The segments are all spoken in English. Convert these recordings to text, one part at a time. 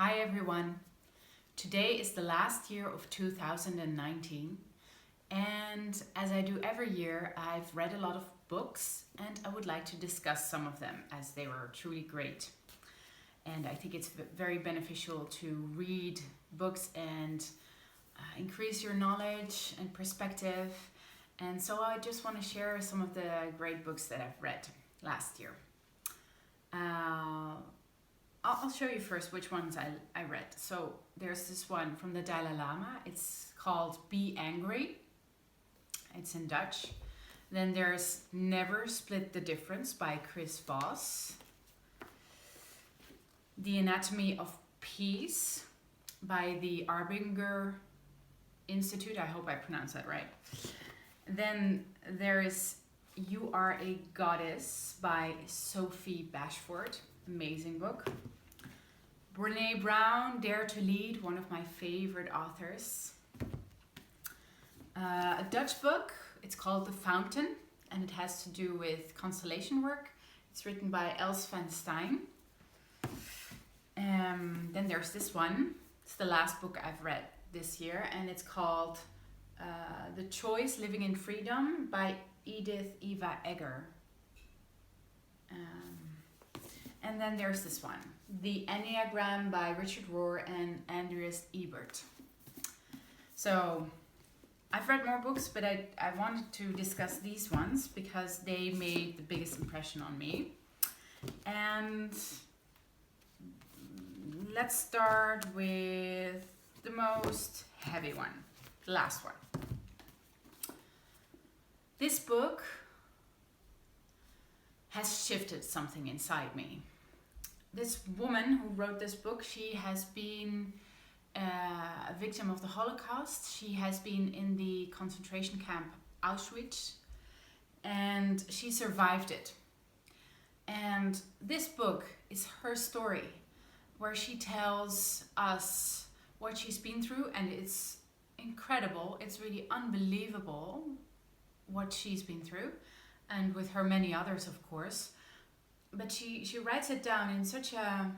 Hi everyone. Today is the last year of 2019, and as I do every year, I've read a lot of books and I would like to discuss some of them as they were truly great. And I think it's very beneficial to read books and increase your knowledge and perspective. And so I just want to share some of the great books that I've read last year. I'll show you first which ones I read. So there's this one from the Dalai Lama. It's called Be Angry. It's in Dutch. Then there's Never Split the Difference by Chris Voss. The Anatomy of Peace by the Arbinger Institute. I hope I pronounced that right. Then there is You Are a Goddess by Sophie Bashford. Amazing book. Brene Brown, Dare to Lead, one of my favorite authors. A Dutch book, it's called The Fountain, and it has to do with constellation work. It's written by Els van Steijn. Then there's this one. It's the last book I've read this year, and it's called The Choice, Living in Freedom by Edith Eva Eger. And then there's this one, The Enneagram by Richard Rohr and Andreas Ebert. So I've read more books, but I wanted to discuss these ones because they made the biggest impression on me. And let's start with the most heavy one, the last one. This book has shifted something inside me. This woman who wrote this book, she has been a victim of the Holocaust. She has been in the concentration camp Auschwitz, and she survived it. And this book is her story, where she tells us what she's been through, and it's incredible. It's really unbelievable what she's been through, and with her many others, of course. But she writes it down in such a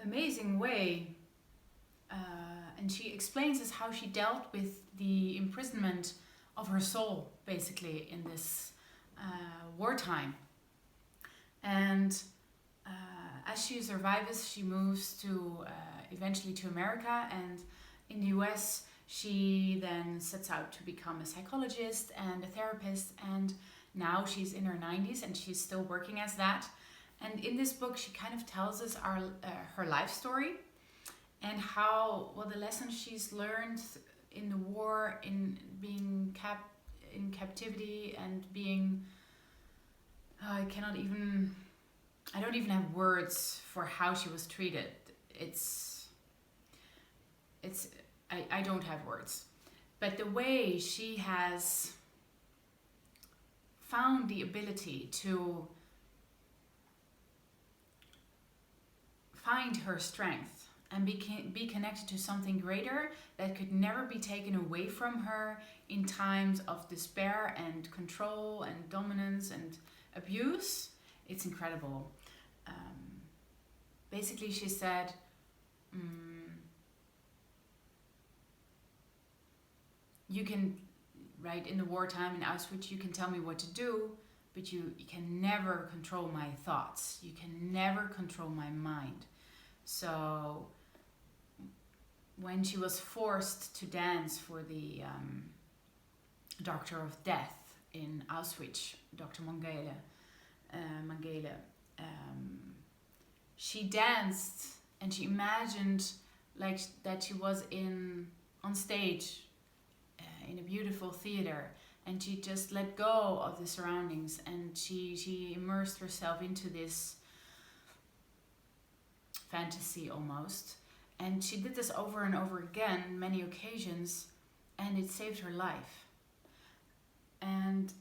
amazing way, and she explains us how she dealt with the imprisonment of her soul, basically, in this wartime. And as she survives, she moves to eventually to America, and in the US she then sets out to become a psychologist and a therapist, and now she's in her 90s and she's still working as that. And in this book she kind of tells us her life story and how, well, the lessons she's learned in the war, in being in captivity, and being I don't even have words for how she was treated. I don't have words. But the way she has found the ability to find her strength and be connected to something greater that could never be taken away from her in times of despair and control and dominance and abuse, it's incredible. Basically, she said, you can, right, in the wartime in Auschwitz, you can tell me what to do, but you can never control my thoughts. You can never control my mind. So when she was forced to dance for the Doctor of Death in Auschwitz, Dr. Mengele, she danced and she imagined like that she was on stage in a beautiful theater, and she just let go of the surroundings, and she immersed herself into this fantasy almost, and she did this over and over again, many occasions, and it saved her life. And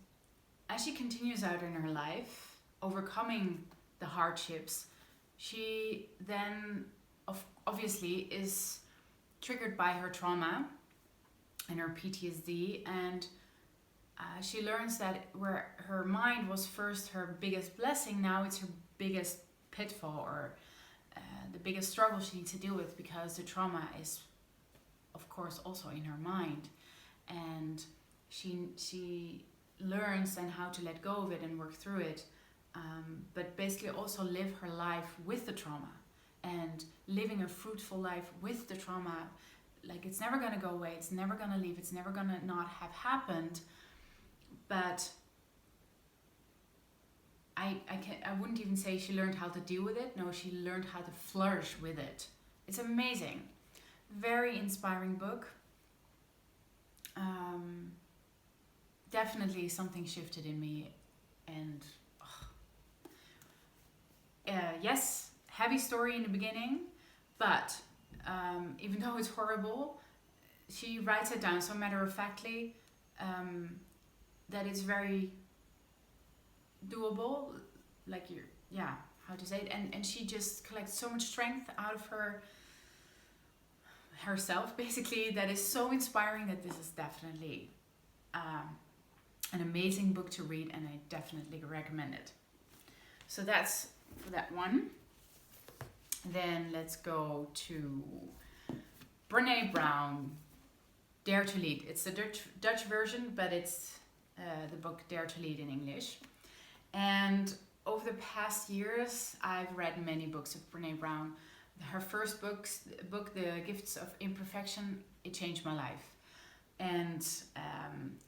as she continues out in her life, overcoming the hardships, she then obviously is triggered by her trauma and her PTSD, and she learns that where her mind was first her biggest blessing, now it's her biggest pitfall, or the biggest struggle she needs to deal with, because the trauma is, of course, also in her mind, and she learns then how to let go of it and work through it, but basically also live her life with the trauma and living a fruitful life with the trauma. Like, it's never going to go away, it's never going to leave, it's never going to not have happened, but I wouldn't even say she learned how to deal with it. No, she learned how to flourish with it. It's amazing. Very inspiring book. Definitely something shifted in me, and yes, heavy story in the beginning, but even though it's horrible, she writes it down so matter-of-factly that it's very doable, like how to say it, and she just collects so much strength out of herself, basically, that is so inspiring that this is definitely an amazing book to read, and I definitely recommend it. So that's for that one. Then let's go to Brene Brown, Dare to Lead. It's the Dutch version, but it's the book Dare to Lead in English. And over the past years, I've read many books of Brene Brown. Her first book, The Gifts of Imperfection, it changed my life. And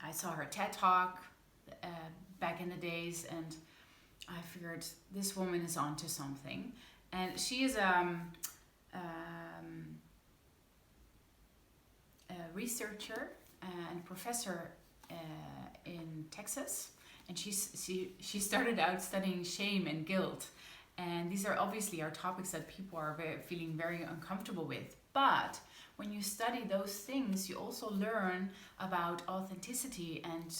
I saw her TED Talk back in the days, and I figured this woman is onto something. And she is a researcher and professor in Texas. And she started out studying shame and guilt. And these are obviously topics that people are feeling very uncomfortable with. But when you study those things, you also learn about authenticity and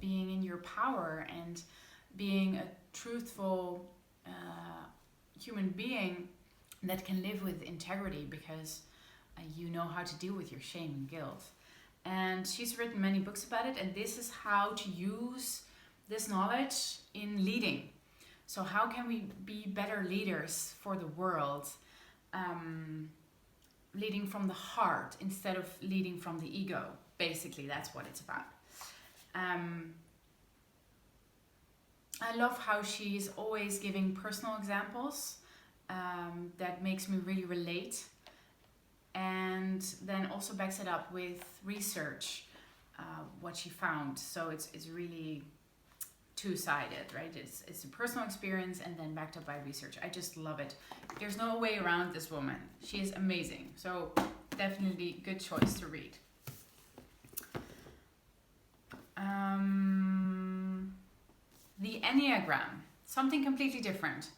being in your power and being a truthful human being that can live with integrity, because you know how to deal with your shame and guilt. And she's written many books about it, and this is how to use this knowledge in leading. So how can we be better leaders for the world, leading from the heart instead of leading from the ego? Basically, that's what it's about. I love how she's always giving personal examples that makes me really relate, and then also backs it up with research, what she found. So it's really two-sided, right? It's a personal experience and then backed up by research. I just love it. There's no way around this woman. She is amazing. So definitely good choice to read. The enneagram, something completely different.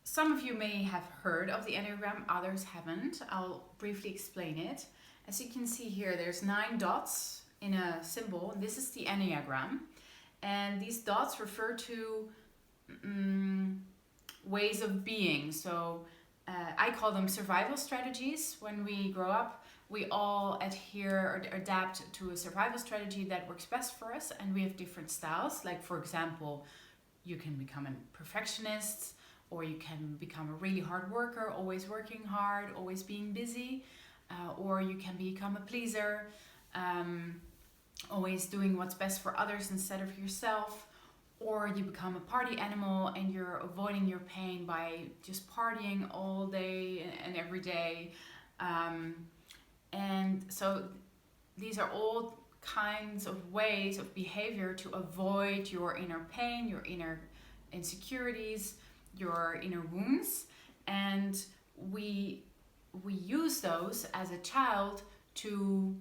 Some of you may have heard of the enneagram, others haven't. I'll briefly explain it. As you can see here, there's 9 dots in a symbol. This is the enneagram. And these dots refer to ways of being. So I call them survival strategies. When we grow up, we all adhere or adapt to a survival strategy that works best for us, and we have different styles. Like, for example, you can become a perfectionist, or you can become a really hard worker, always working hard, always being busy, or you can become a pleaser, always doing what's best for others instead of yourself, or you become a party animal and you're avoiding your pain by just partying all day and every day. And so these are all kinds of ways of behavior to avoid your inner pain, your inner insecurities, your inner wounds. And we use those as a child to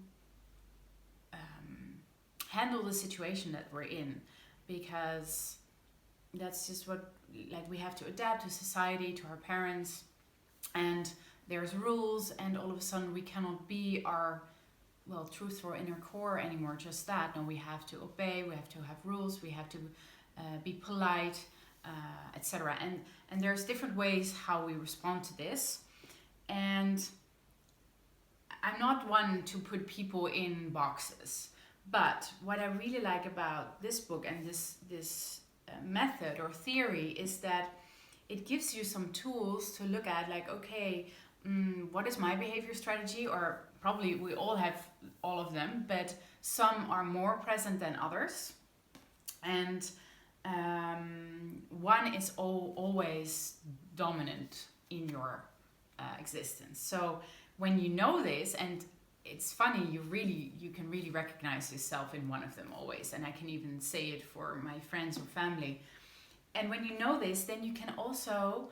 handle the situation that we're in, because that's just what, like, we have to adapt to society, to our parents, and there's rules, and all of a sudden we cannot be our truthful inner core anymore, just that. No, we have to obey, we have to have rules, we have to be polite, etc. And there's different ways how we respond to this. And I'm not one to put people in boxes, but what I really like about this book and this method or theory is that it gives you some tools to look at, like, okay, what is my behavior strategy? Or probably we all have all of them, but some are more present than others. And one is always dominant in your existence. So when you know this, and it's funny, you can really recognize yourself in one of them always. And I can even say it for my friends or family. And when you know this, then you can also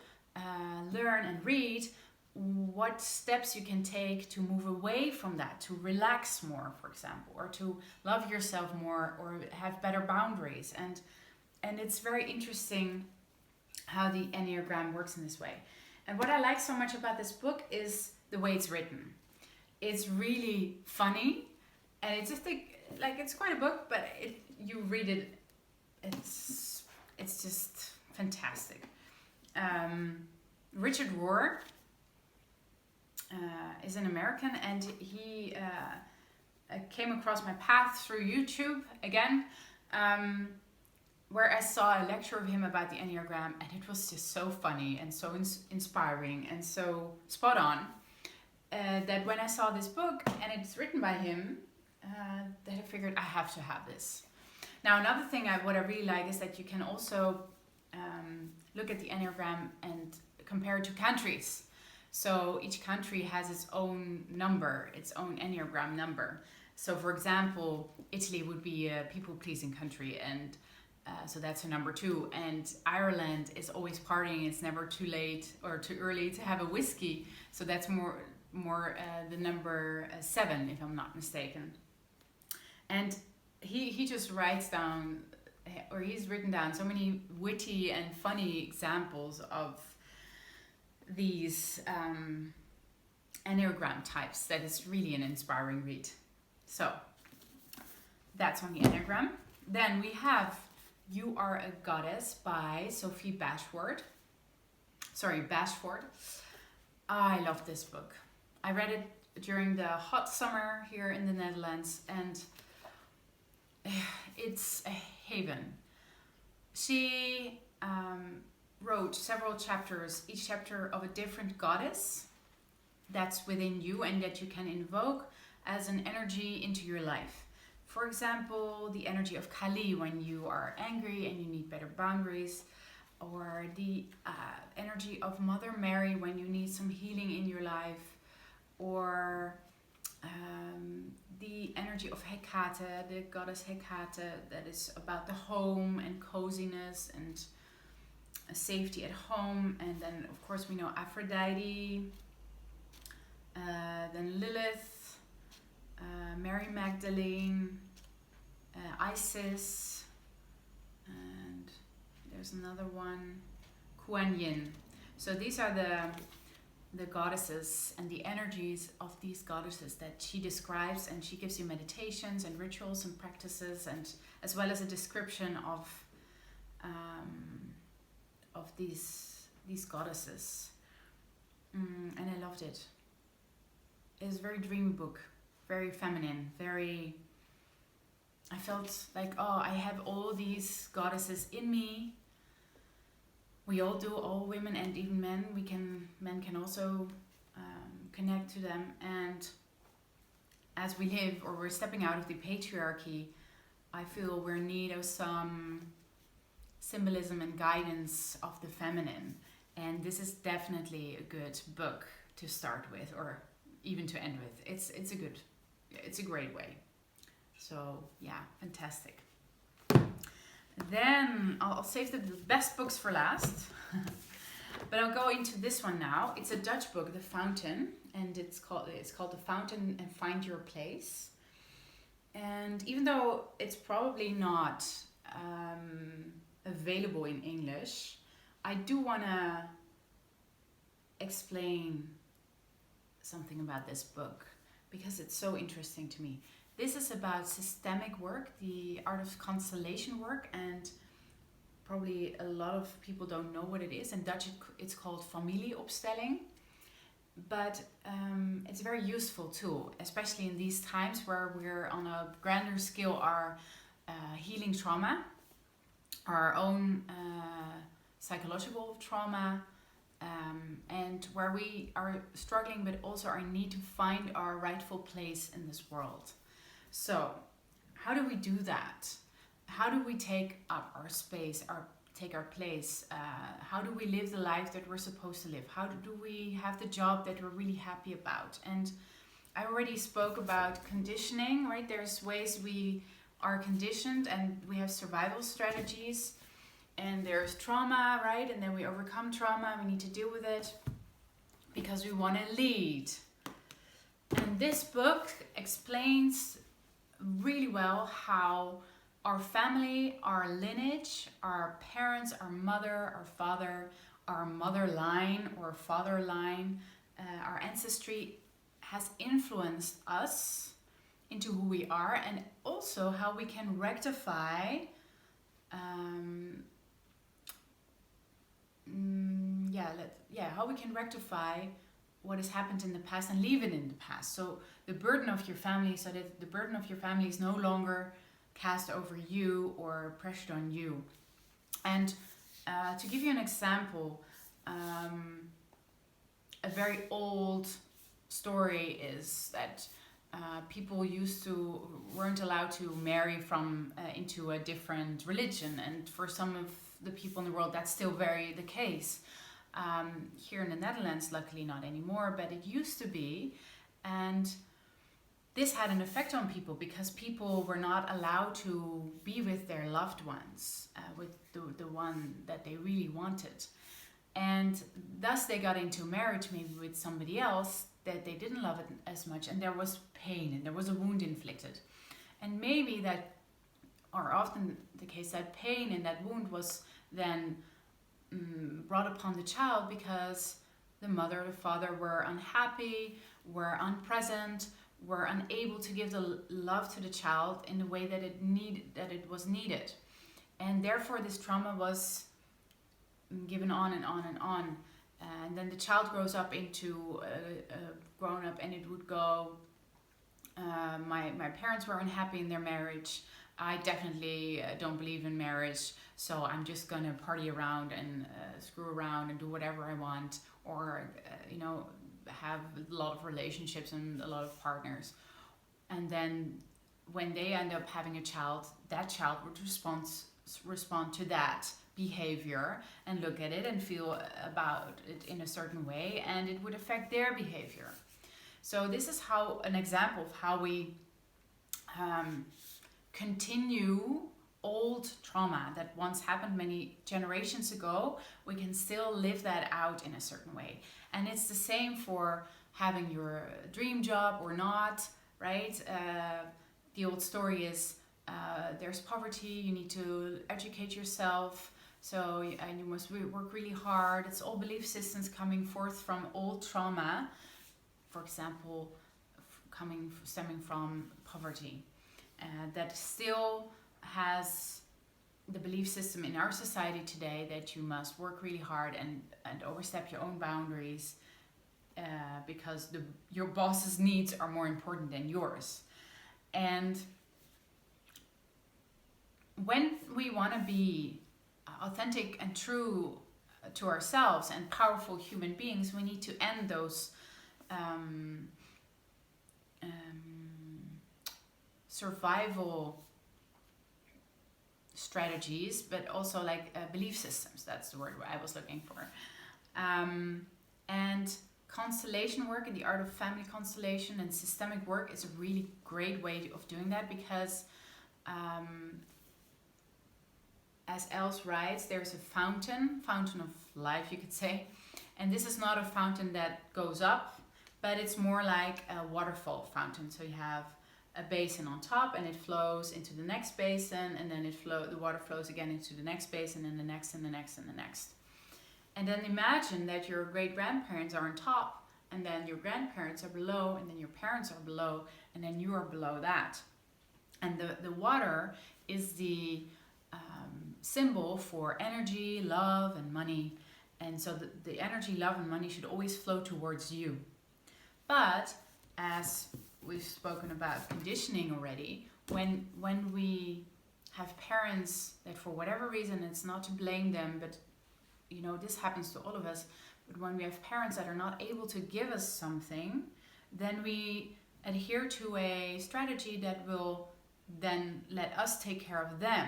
learn and read what steps you can take to move away from that, to relax more, for example, or to love yourself more, or have better boundaries. And it's very interesting how the Enneagram works in this way. And what I like so much about this book is the way it's written. It's really funny, and it's just like it's quite a book, but you read it, it's just fantastic. Richard Rohr is an American, and he came across my path through YouTube again, where I saw a lecture of him about the Enneagram, and it was just so funny and so inspiring and so spot on, that when I saw this book and it's written by him, that I figured I have to have this. Now, another thing what I really like is that you can also look at the Enneagram and compare it to countries. So each country has its own number, its own Enneagram number. So for example, Italy would be a people-pleasing country, and so that's a number 2. And Ireland is always partying. It's never too late or too early to have a whiskey. So that's more the number 7, if I'm not mistaken. And he just writes down, or he's written down so many witty and funny examples of these Enneagram types that is really an inspiring read. So that's on the Enneagram. Then we have You Are a Goddess by Sophie Bashford. I love this book. I read it during the hot summer here in the Netherlands, and it's a haven. She wrote several chapters, each chapter of a different goddess that's within you and that you can invoke as an energy into your life. For example, the energy of Kali when you are angry and you need better boundaries, or the energy of Mother Mary when you need some healing in your life, or the energy of Hecate, the goddess Hecate, that is about the home and coziness and safety at home. And then of course we know Aphrodite, then Lilith, Mary Magdalene, Isis, and there's another one, Kuan Yin. So these are the goddesses and the energies of these goddesses that she describes, and she gives you meditations and rituals and practices, and as well as a description of these goddesses. And I loved it. It's a very dreamy book, very feminine, I felt like, oh, I have all these goddesses in me. We all do, all women and even men. Men can also connect to them. And as we live, or we're stepping out of the patriarchy, I feel we're in need of some symbolism and guidance of the feminine. And this is definitely a good book to start with, or even to end with. It's a great way. So yeah, fantastic. Then I'll save the best books for last. But I'll go into this one now. It's a Dutch book, The Fountain, and it's called The Fountain and Find Your Place. And even though it's probably not available in English, I do want to explain something about this book because it's so interesting to me. This is about systemic work, the art of constellation work, and probably a lot of people don't know what it is. In Dutch, it's called familieopstelling, but it's a very useful tool, especially in these times where we're on a grander scale are healing trauma, our own psychological trauma, and where we are struggling, but also our need to find our rightful place in this world. So, how do we do that? How do we take up our space, take our place? How do we live the life that we're supposed to live? How do we have the job that we're really happy about? And I already spoke about conditioning, right? There's ways we are conditioned, and we have survival strategies. And there's trauma, right? And then we overcome trauma. We need to deal with it because we want to lead. And this book explains really well how our family, our lineage, our parents, our mother, our father, our mother line or father line, our ancestry has influenced us into who we are, and also how we can rectify how we can rectify what has happened in the past and leave it in the past. So the burden of your family, so that the burden of your family is no longer cast over you or pressured on you. And to give you an example, a very old story is that people weren't allowed to marry from into a different religion, and for some of the people in the world that's still very the case. Here in the Netherlands, luckily not anymore, but it used to be. And this had an effect on people because people were not allowed to be with their loved ones, with the one that they really wanted. And thus they got into marriage maybe with somebody else that they didn't love it as much, and there was pain and there was a wound inflicted. And maybe that, or often the case, that pain and that wound was then brought upon the child because the mother or the father were unhappy, were unpresent, were unable to give the love to the child in the way that it was needed. And therefore this trauma was given on and on and on. And then the child grows up into a grown up, and it would go, my parents were unhappy in their marriage. I definitely don't believe in marriage, so I'm just gonna party around and screw around and do whatever I want, or have a lot of relationships and a lot of partners. And then when they end up having a child, that child would respond to that behavior and look at it and feel about it in a certain way, and it would affect their behavior. So this is how an example of how we continue old trauma that once happened many generations ago. We can still live that out in a certain way. And it's the same for having your dream job or not, right? The old story is there's poverty, you need to educate yourself, and you must work really hard. It's all belief systems coming forth from old trauma, for example, stemming from poverty. That still has the belief system in our society today that you must work really hard and overstep your own boundaries because your boss's needs are more important than yours. And when we want to be authentic and true to ourselves and powerful human beings, we need to end those survival strategies, but also belief systems. That's the word I was looking for. And constellation work and the art of family constellation and systemic work is a really great way of doing that, because as Els writes, there's a fountain of life, you could say. And this is not a fountain that goes up, but it's more like a waterfall fountain. So you have a basin on top, and it flows into the next basin, and then the water flows again into the next basin, and the next, and the next, and the next. And then imagine that your great-grandparents are on top, and then your grandparents are below, and then your parents are below, and then you are below that. And the water is the symbol for energy, love, and money. And so the energy, love, and money should always flow towards you. But as we've spoken about conditioning already, when we have parents that for whatever reason, it's not to blame them, but this happens to all of us, but when we have parents that are not able to give us something, then we adhere to a strategy that will then let us take care of them.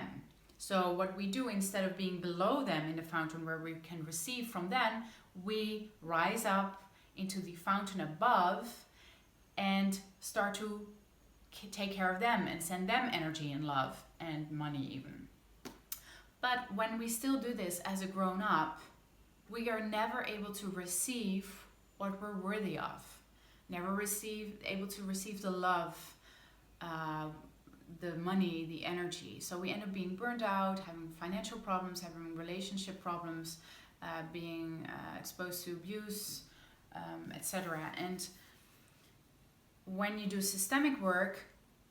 So what we do, instead of being below them in the fountain where we can receive from them, we rise up into the fountain above and start to take care of them and send them energy and love and money even. But when we still do this as a grown up, we are never able to receive what we're worthy of. Never able to receive the love, the money, the energy. So we end up being burned out, having financial problems, having relationship problems, being exposed to abuse, etc. And when you do systemic work,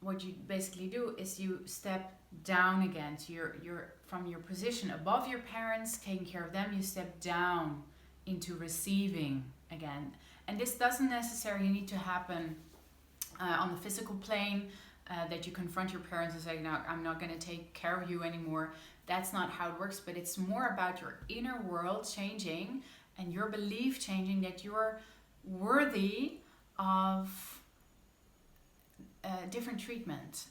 what you basically do is you step down again to your from your position above your parents, taking care of them, you step down into receiving again. And this doesn't necessarily need to happen on the physical plane, that you confront your parents and say, no, I'm not going to take care of you anymore. That's not how it works, but it's more about your inner world changing and your belief changing that you're worthy of different treatment,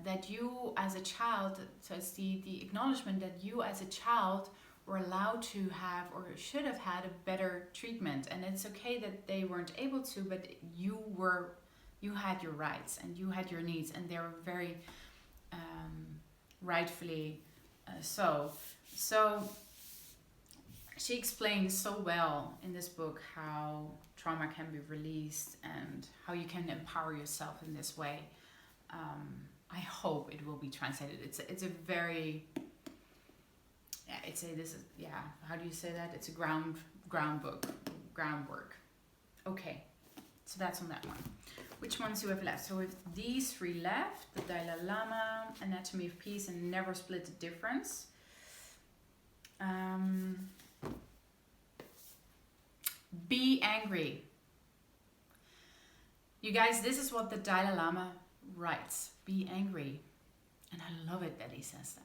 that you as a child, so it's the acknowledgement that you as a child were allowed to have or should have had a better treatment, and it's okay that they weren't able to, but you had your rights and you had your needs, and they were very rightfully so. So she explains so well in this book how trauma can be released and how you can empower yourself in this way. I hope it will be translated. It's a very, how do you say that? It's a groundwork. Okay, so that's on that one. Which ones do we have left? So we have these three left: the Dalai Lama, Anatomy of Peace, and Never Split the Difference. Be angry. You guys, this is what the Dalai Lama writes. Be angry. And I love it that he says that,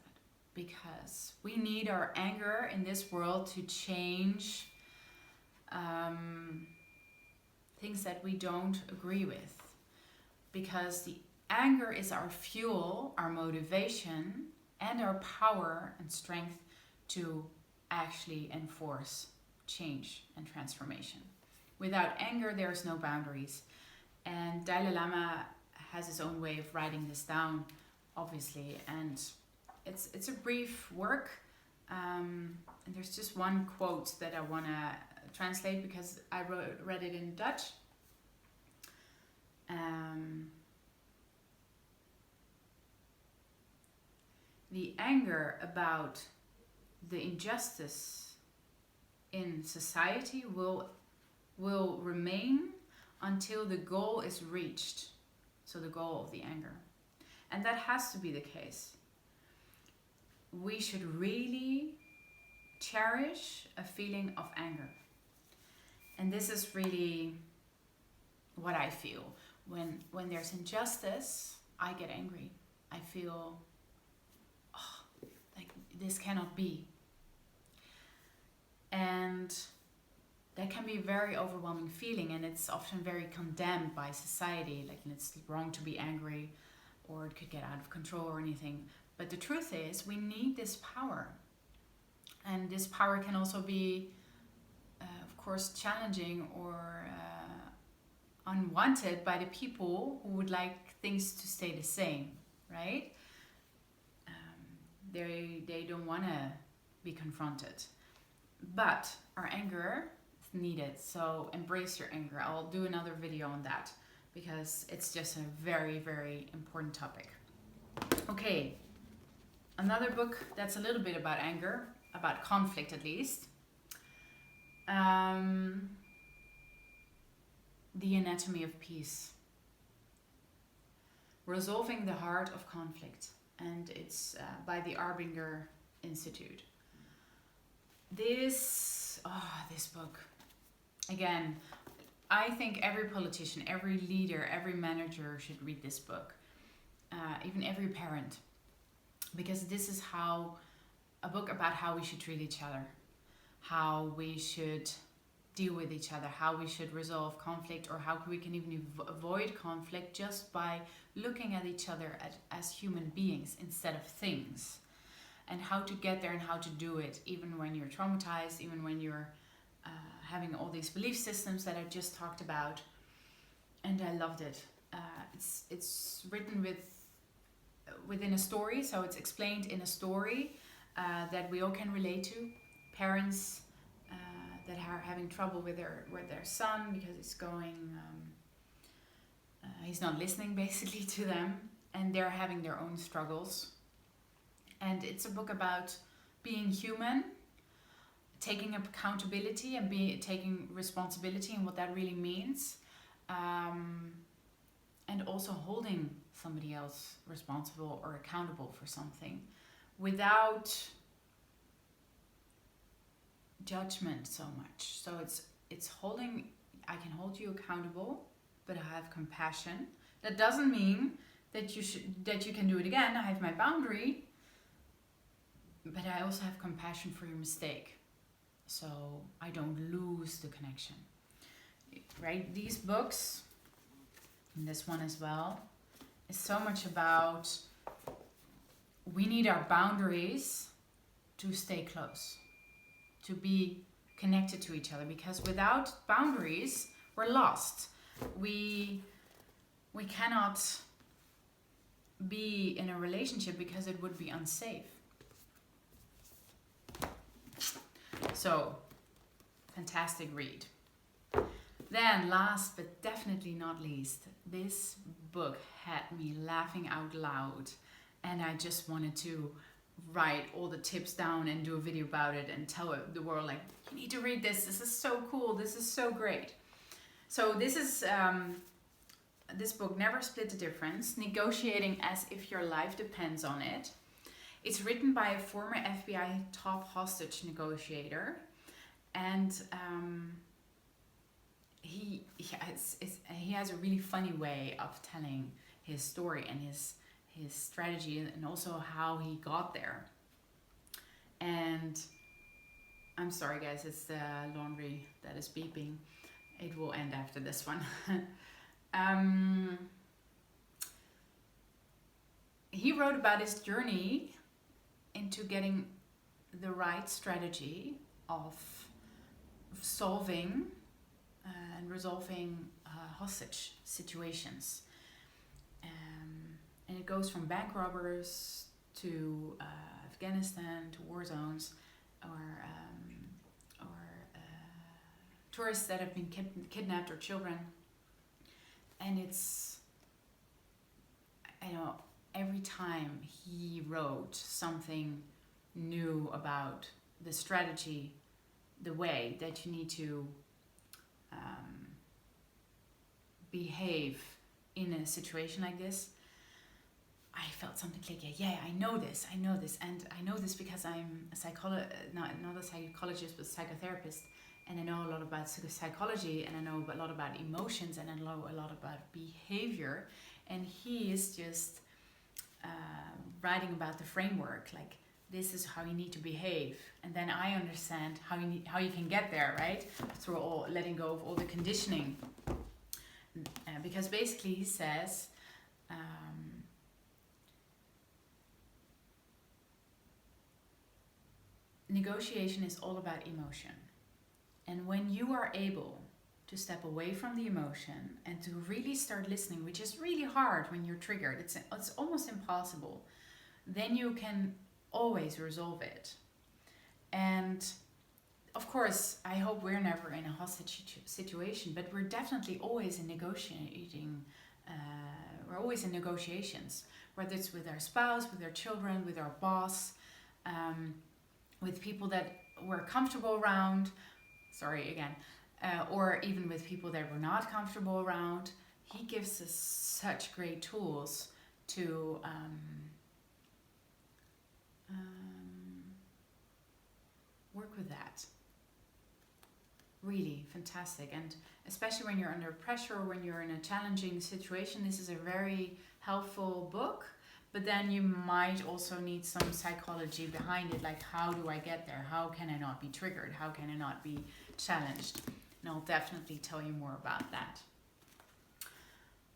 because we need our anger in this world to change things that we don't agree with. Because the anger is our fuel, our motivation, and our power and strength to actually enforce change and transformation. Without anger, there's no boundaries. And Dalai Lama has his own way of writing this down, obviously, and it's a brief work. And there's just one quote that I want to translate because I read it in Dutch. The anger about the injustice in society will remain until the goal is reached. So the goal of the anger. And that has to be the case. We should really cherish a feeling of anger. And this is really what I feel. When there's injustice, I get angry. I feel, like this cannot be. And that can be a very overwhelming feeling, and it's often very condemned by society, like it's wrong to be angry, or it could get out of control or anything. But the truth is, we need this power. And this power can also be, of course, challenging or unwanted by the people who would like things to stay the same, right? They don't want to be confronted. But our anger is needed, so embrace your anger. I'll do another video on that because it's just a very, very important topic. Okay, another book that's a little bit about anger, about conflict at least. The Anatomy of Peace. Resolving the Heart of Conflict. And it's by the Arbinger Institute. This book, again, I think every politician, every leader, every manager should read this book. Even every parent. Because this is a book about how we should treat each other. how we should deal with each other, how we should resolve conflict, or how we can even avoid conflict just by looking at each other as human beings instead of things, and how to get there and how to do it even when you're traumatized, even when you're having all these belief systems that I just talked about. And I loved it. It's written within a story, so it's explained in a story that we all can relate to. Parents that are having trouble with their son because he's not listening basically to them, and they're having their own struggles. And it's a book about being human, taking accountability and taking responsibility and what that really means, and also holding somebody else responsible or accountable for something without judgment so much. So it's holding, I can hold you accountable, but I have compassion. That doesn't mean that you can do it again. I have my boundary, but I also have compassion for your mistake, so I don't lose the connection. Right? These books, and this one as well, is so much about we need our boundaries to stay close, to be connected to each other, because without boundaries, we're lost. We cannot be in a relationship because it would be unsafe. So, fantastic read. Then, last but definitely not least, this book had me laughing out loud, and I just wanted to write all the tips down and do a video about it and tell the world, like, you need to read this. This is so cool. This is so great. So this is this book, Never Split the Difference, Negotiating as if your life depends on it. It's written by a former FBI top hostage negotiator, and he has a really funny way of telling his story and his strategy, and also how he got there. And I'm sorry guys, it's the laundry that is beeping. It will end after this one. He wrote about his journey into getting the right strategy of solving and resolving hostage situations. And it goes from bank robbers to Afghanistan, to war zones, or tourists that have been kidnapped, or children. And it's, I know, every time he wrote something new about the strategy, the way that you need to behave in a situation like this, I felt something click. Yeah, I know this, and I know this because I'm a not a psychologist, but a psychotherapist, and I know a lot about psychology, and I know a lot about emotions, and I know a lot about behavior. And he is just writing about the framework, like, this is how you need to behave, and then I understand how you can get there, right? Through all letting go of all the conditioning, because basically he says, negotiation is all about emotion, and when you are able to step away from the emotion and to really start listening, which is really hard when you're triggered, it's almost impossible, then you can always resolve it. And of course, I hope we're never in a hostage situation, but we're definitely always in negotiating. We're always in negotiations, whether it's with our spouse, with our children, with our boss, with people that we're comfortable around. Sorry again. Or even with people that we're not comfortable around. He gives us such great tools to work with that. Really fantastic. And especially when you're under pressure, when you're in a challenging situation, this is a very helpful book. But then you might also need some psychology behind it, like how do I get there? How can I not be triggered? How can I not be challenged? And I'll definitely tell you more about that.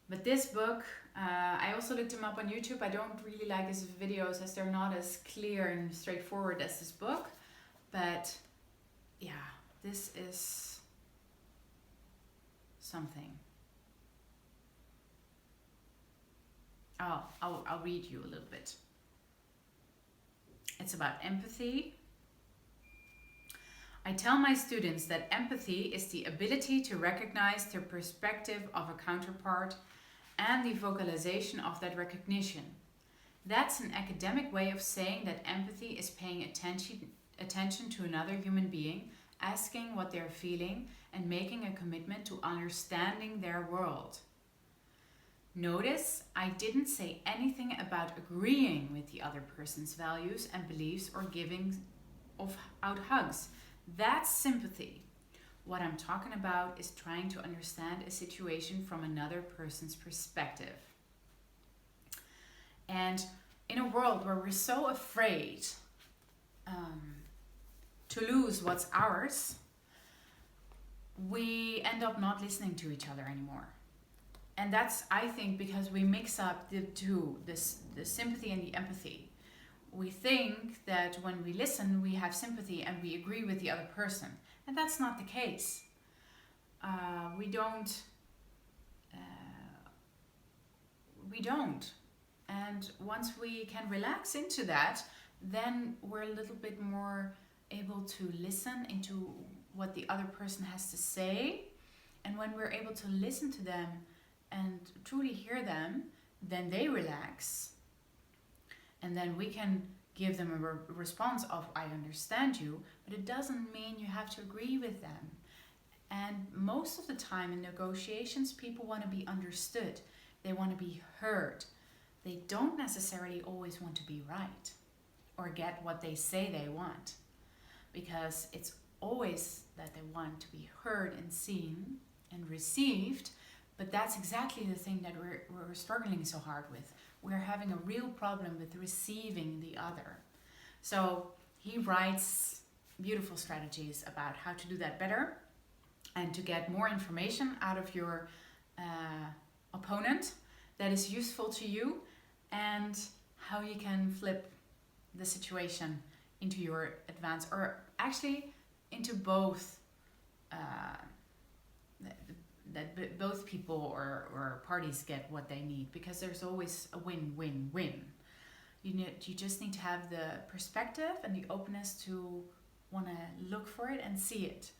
But this book, I also looked him up on YouTube. I don't really like his videos as they're not as clear and straightforward as this book. But yeah, this is something. I'll read you a little bit. It's about empathy. I tell my students that empathy is the ability to recognize the perspective of a counterpart and the vocalization of that recognition. That's an academic way of saying that empathy is paying attention to another human being, asking what they're feeling, and making a commitment to understanding their world. Notice I didn't say anything about agreeing with the other person's values and beliefs or giving out hugs. That's sympathy. What I'm talking about is trying to understand a situation from another person's perspective. And in a world where we're so afraid to lose what's ours, we end up not listening to each other anymore. And that's, I think, because we mix up the two, the sympathy and the empathy. We think that when we listen, we have sympathy and we agree with the other person. And that's not the case. We don't. And once we can relax into that, then we're a little bit more able to listen into what the other person has to say. And when we're able to listen to them and truly hear them, then they relax. And then we can give them a response of, I understand you, but it doesn't mean you have to agree with them. And most of the time in negotiations, people want to be understood. They want to be heard. They don't necessarily always want to be right or get what they say they want, because it's always that they want to be heard and seen and received. But that's exactly the thing that we're struggling so hard with. We're having a real problem with receiving the other. So he writes beautiful strategies about how to do that better and to get more information out of your opponent that is useful to you, and how you can flip the situation into your advantage, or actually into both, that both people or parties get what they need, because there's always a win-win-win. You just need to have the perspective and the openness to want to look for it and see it.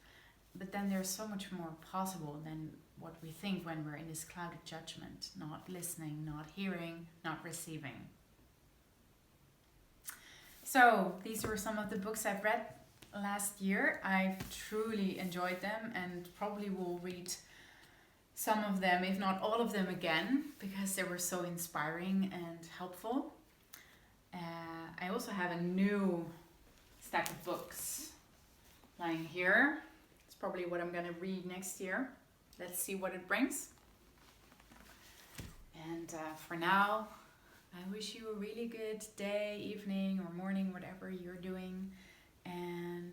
But then there's so much more possible than what we think when we're in this clouded judgment, not listening, not hearing, not receiving. So these were some of the books I've read last year. I've truly enjoyed them and probably will read some of them, if not all of them, again, because they were so inspiring and helpful. I also have a new stack of books lying here. It's probably what I'm going to read next year. Let's see what it brings. And for now, I wish you a really good day, evening, or morning, whatever you're doing. And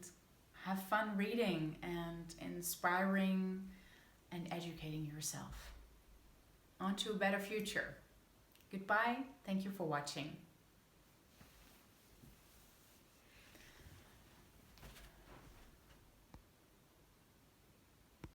have fun reading and inspiring and educating yourself. On to a better future. Goodbye. Thank you for watching.